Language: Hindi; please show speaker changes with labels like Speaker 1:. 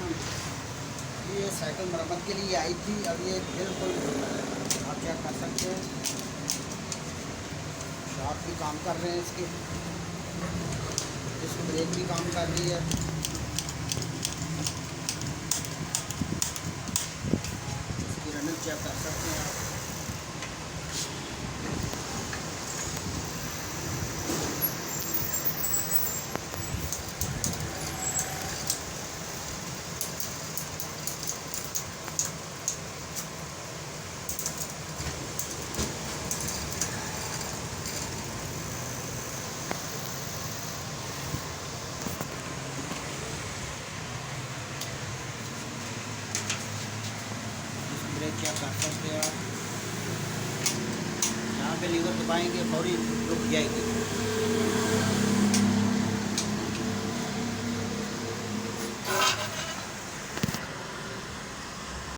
Speaker 1: ये साइकिल मरम्मत के लिए आई थी, अब ये बिल्कुल आप चेक कर सकते हैं, शार्प भी काम कर रहे हैं इसके, इसकी ब्रेक भी काम कर रही है। इसकी रनिंग चेक कर सकते हैं आप। ब्रेक चेक कर सकते हैं आप, यहाँ पे लीवर दबाएंगे फौरी रुक जाएगी।